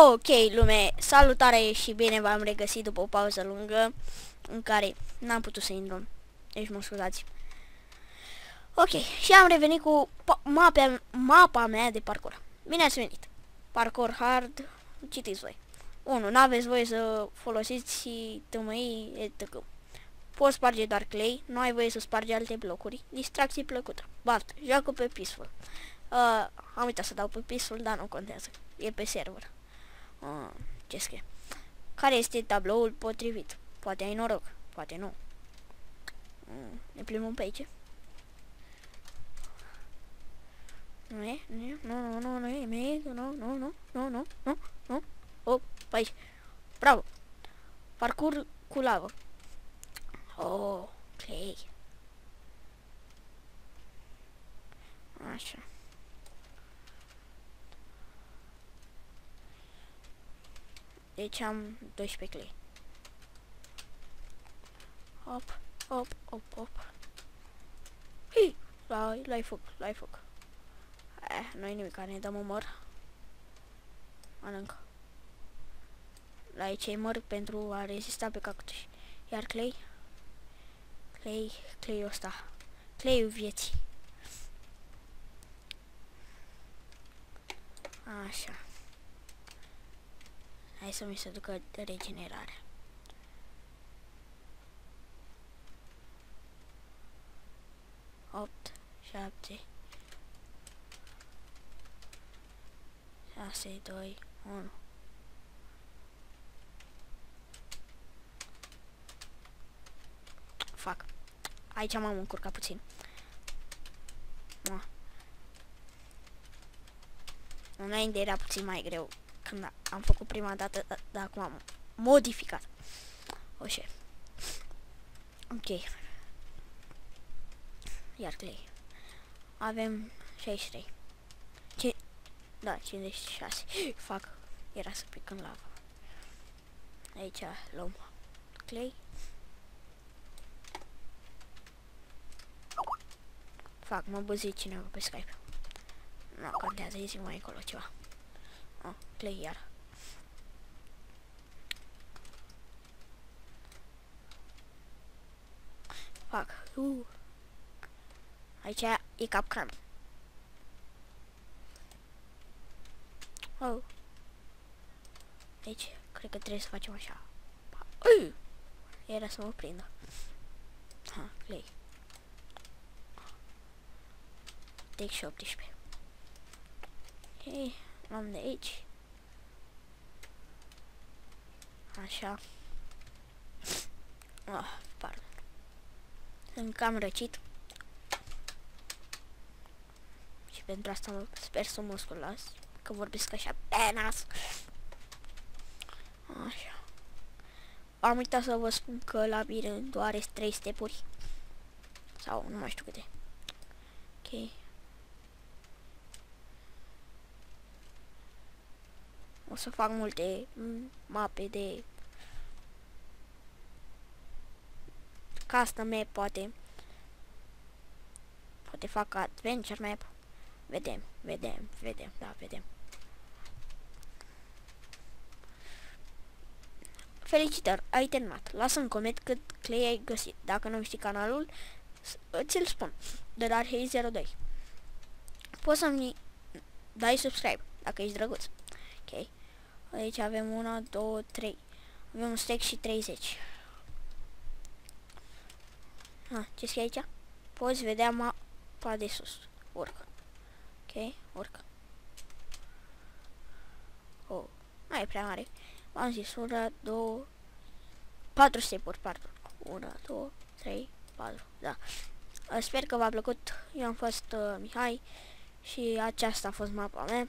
Ok, lume, salutare și bine v-am regăsit după o pauză lungă în care n-am putut să intru. Deci mă scuzați. Ok, și am revenit cu mapa mea de parcurs. Bine ați venit. Parcurs hard, citiți voi. 1. N-aveți voie să folosiți tămâii etc. Poți sparge doar clay, nu ai voie să spargi alte blocuri. Distracție plăcută. Bart, joacă pe peaceful. Am uitat să dau pe peaceful, dar nu contează. E pe server. Ce scrie? Care este tabloul potrivit? Poate ai noroc, poate nu. Ne plimbăm pe aici. Nu e? Nu e? Nu. Oh, pe aici. Bravo. Parcurs cu lavă. Oh, clay. Așa. Deci am 12 clay. Hop. Hii! L-ai foc. Nu-i nimic, ne dăm omor. Mănâncă. La aici măr pentru a rezista pe cactus. Iar clay-ul ăsta. Clay-ul vieții. Așa. Hai să mi se ducă regenerarea. Opt, 7, 6, 2, 1. Fac. Aici m-am încurcat puțin. Înainte era puțin mai greu când am făcut prima dată, dar acum am modificat. Oșe. Ok. Iar clay. Avem 63. Da, 56. Fac. Era să pic în lavă. Aici luăm clay. Fac, mă băzi cineva pe Skype. Nu contează, îi zic mai încolo ceva. Clay iar. Fac. Aici e capcan. Oh. Deci, cred că trebuie să facem așa. Era să mă prindă. Clay. Deci și 18. Ok, luăm de aici. Așa. Pardon. Sunt cam răcit. Și pentru asta sper să mă sculați, că vorbesc așa pe nas. Așa. Am uitat să vă spun că labirintul are 3 stepuri. Sau nu mai știu câte. Ok. O să fac multe mape de custom map, poate fac adventure map. Vedem, da, vedem. Felicitări, ai terminat. Lasă în coment cât clay ai găsit. Dacă nu știi canalul, ți-l spun. The Dark Haze 02. Poți să-mi dai subscribe, dacă ești drăguț. Ok. Aici avem 1, 2, 3. Avem un stack și 30. Ce scrie aici? Poți vedea mapa de sus. Urcă. Ok, urcă. Oh, nu e prea mare. V-am zis 1, 2, 4 step-uri, pardon. 1, 2, 3, 4, da. Sper că v-a plăcut. Eu am fost Mihai și aceasta a fost mapa mea.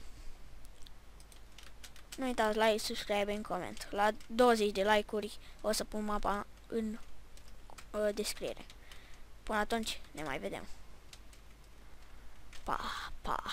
Nu uitați like, subscribe, în coment. La 20 de like-uri o să pun mapa în descriere. Până atunci ne mai vedem. Pa, pa.